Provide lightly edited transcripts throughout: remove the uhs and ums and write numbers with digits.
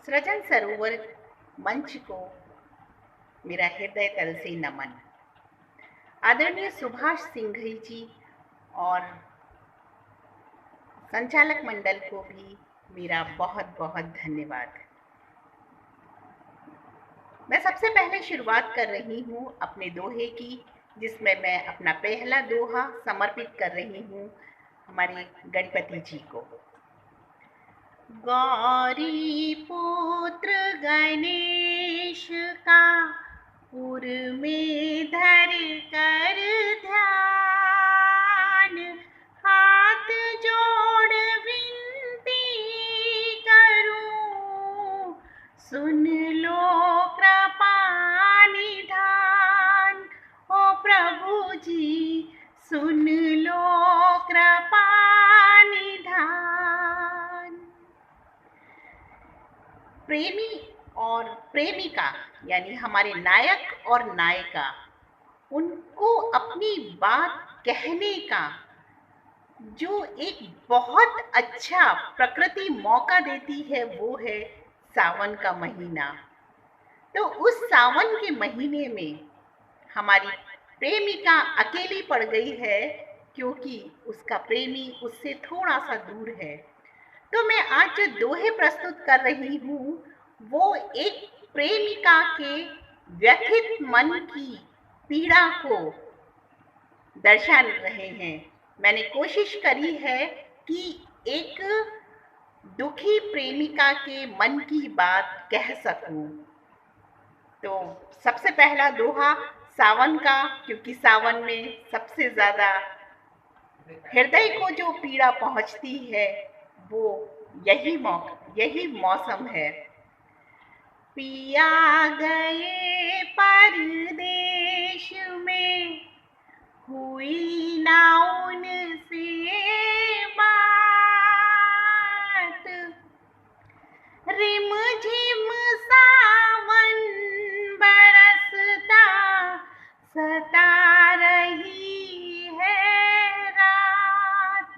सृजन सरोवर मंच को मेरा हृदय तल से नमन। आदरणीय सुभाष सिंघई जी और संचालक मंडल को भी मेरा बहुत बहुत धन्यवाद। मैं सबसे पहले शुरुआत कर रही हूँ अपने दोहे की, जिसमें मैं अपना पहला दोहा समर्पित कर रही हूँ हमारे गणपति जी को। गौरी पुत्र गणेश का उर में धर कर ध्यान, हाथ जोड़ विनती करूं, सुन लो कृपा निधान। ओ प्रभु जी सुन लो कृपा निधान। प्रेमी और प्रेमिका यानी हमारे नायक और नायिका, उनको अपनी बात कहने का जो एक बहुत अच्छा प्रकृति मौका देती है वो है सावन का महीना। तो उस सावन के महीने में हमारी प्रेमिका अकेली पड़ गई है क्योंकि उसका प्रेमी उससे थोड़ा सा दूर है। तो मैं आज जो दोहे प्रस्तुत कर रही हूँ वो एक प्रेमिका के व्यथित मन की पीड़ा को दर्शा रहे हैं। मैंने कोशिश करी है कि एक दुखी प्रेमिका के मन की बात कह सकूं। तो सबसे पहला दोहा सावन का, क्योंकि सावन में सबसे ज्यादा हृदय को जो पीड़ा पहुंचती है वो यही मौसम है। पिया गए परदेश में, हुई ना उनसे बात, रिम झिम सावन बरसता सता रही है रात।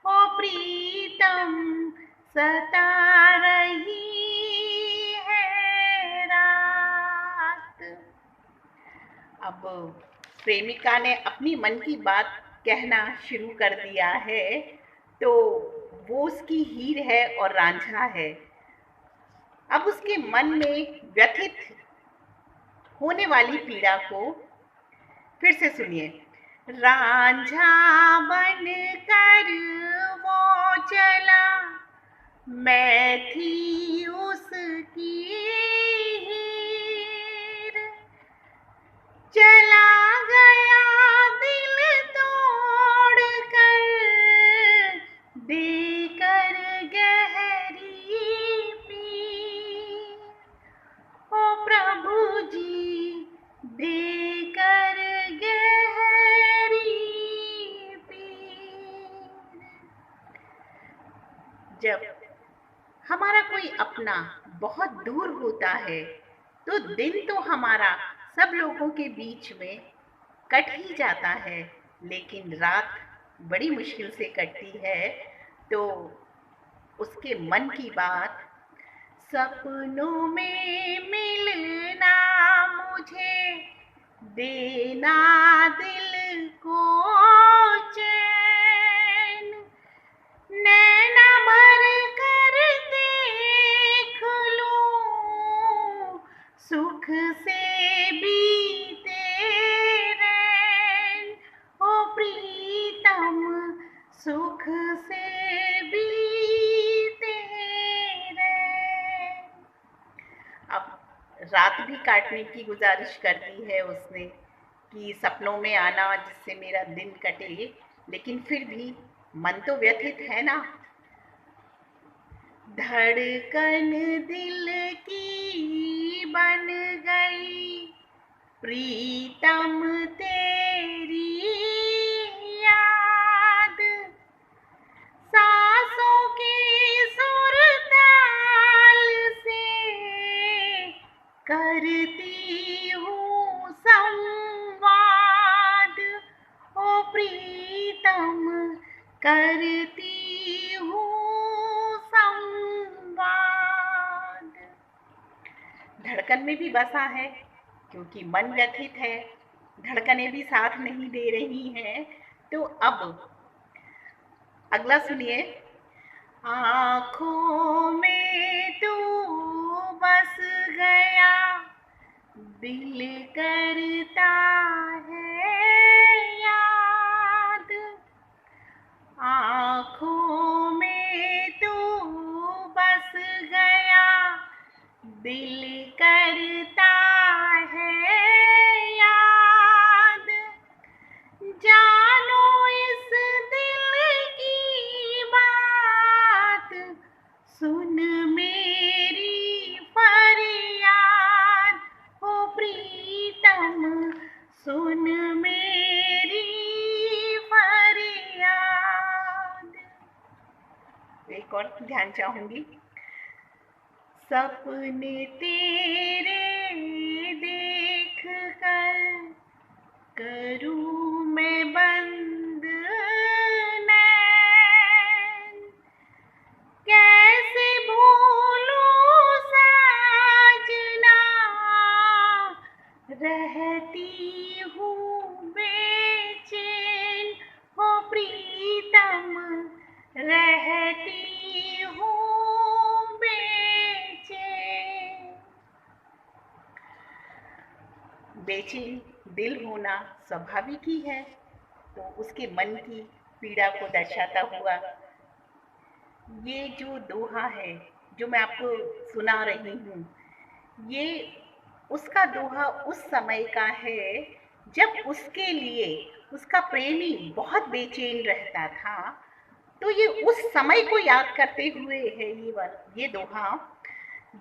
ओ प्रीतम सता रही है रात। अब प्रेमिका ने अपनी मन की बात कहना शुरू कर दिया है। तो वो उसकी हीर है और रांझा है। अब उसके मन में व्यथित होने वाली पीड़ा को फिर से सुनिए। रांझा बन कर वो चला, मैं थी उसकी हीर, चला गया दिल तोड़ कर, देकर गहरी पीर। ओ प्रभु जी देकर गहरी पीर। जब हमारा कोई अपना बहुत दूर होता है तो दिन तो हमारा सब लोगों के बीच में कट ही जाता है, लेकिन रात बड़ी मुश्किल से कटती है। तो उसके मन की बात, सपनों में मिलना मुझे, देना दिल को चैन, नैना भर कर देख लूं, सुख से बीते रैन। ओ प्रीतम सुख से बीते रैन। अब रात भी काटने की गुजारिश कर दी है उसने कि सपनों में आना जिससे मेरा दिन कटे, लेकिन फिर भी मन तो व्यथित है ना। धड़कन दिल की बन गई प्रीतम तेरी याद, सांसों की सुरताल से करती हूँ संवाद। ओ प्रीतम करती हूँ संवाद। धड़कन में भी बसा है, क्योंकि मन व्यथित है, धड़कनें भी साथ नहीं दे रही हैं। तो अब अगला सुनिए। आँखों में तू बस गया, दिल करता है याद। आँखों में तू बस गया, दिल करता है याद। जानो इस दिल की बात, सुन मेरी फरियाद। ओ प्रीतम, सुन मेरी फरियाद। एक और ध्यान चाहूंगी। सपने तेरे देख कर करूं मैं बंद नैन, कैसे भूलूं साजना, रहती हूँ बेचैन। हो प्रीतम, रहती हूँ बेचैन। बेचैन दिल होना स्वाभाविक ही है, तो उसके मन की पीड़ा को दर्शाता हुआ ये जो दोहा है जो मैं आपको सुना रही हूँ, ये उसका दोहा उस समय का है जब उसके लिए उसका प्रेमी बहुत बेचैन रहता था। तो ये उस समय को याद करते हुए है ये दोहा।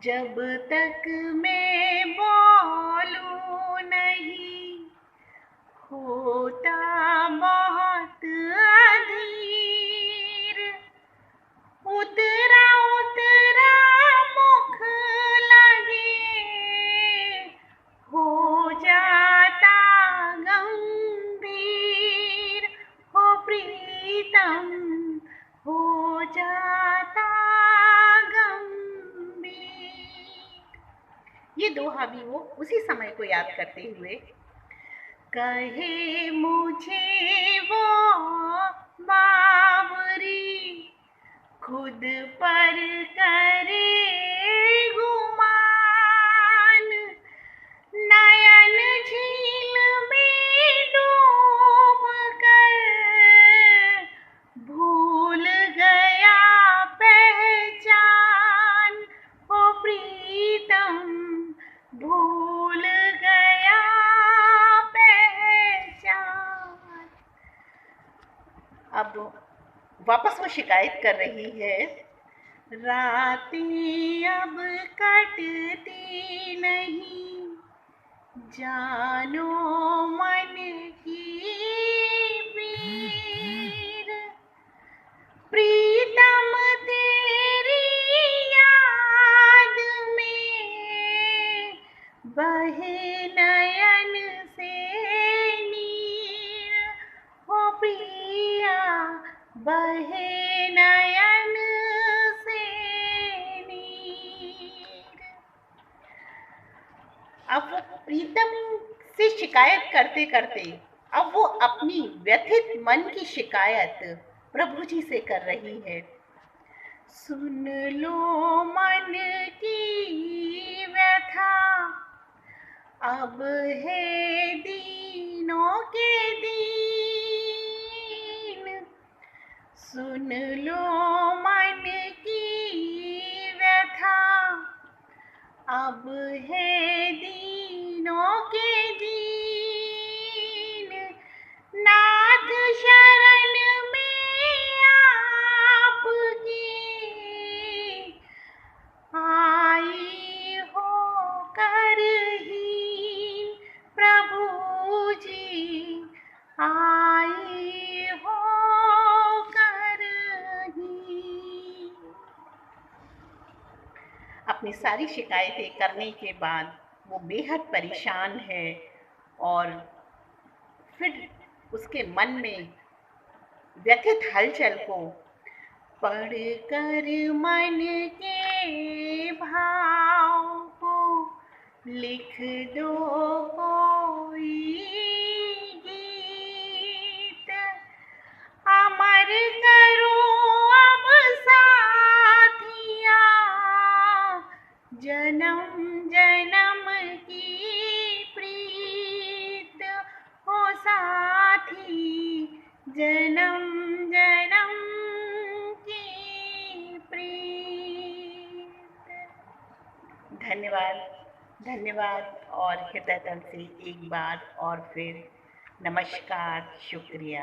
जब तक मैं बोलूं नहीं, होता बहुत अधीर। उतरा उतरा मुख लगे, हो जाता गंभीर। हो प्रीतम, हो जाता गंभीर। ये दोहा भी वो उसी समय को याद करते हुए कहे मुझे वो बावरी, खुद पर करे गुमान। नयन झील में डूब कर भूल गया पहचान। ओ प्रीतम, भूल गया पहचान। अब वापस वो शिकायत कर रही है। रातें अब कटती नहीं, जानो मन की पीर। प्रीतम तेरी याद में बहे नयन से नीर। हो प्रिया, बहे नयन से नीर। अब वो प्रीतम से शिकायत करते करते अब वो अपनी व्यथित मन की शिकायत प्रभु जी से कर रही है। सुन लो मन की व्यथा, अब है दीनों के दीन। सुन लो मन की व्यथा, अब है दीनों के दीन। नाथ शरण में आपकी आई हो करहीन। प्रभु जी, आई हो करहीन। अपनी सारी शिकायतें करने के बाद वो बेहद परेशान है और फिर उसके मन में व्यथित हलचल को पढ़कर मन के भाव को दो कोई गीत, अमर करो अब साथिया, जन्म जन्म की प्रीत हो साथी, जन्म जन्म की प्रीत। धन्यवाद, धन्यवाद और हृदय तल से एक बार और फिर नमस्कार, शुक्रिया।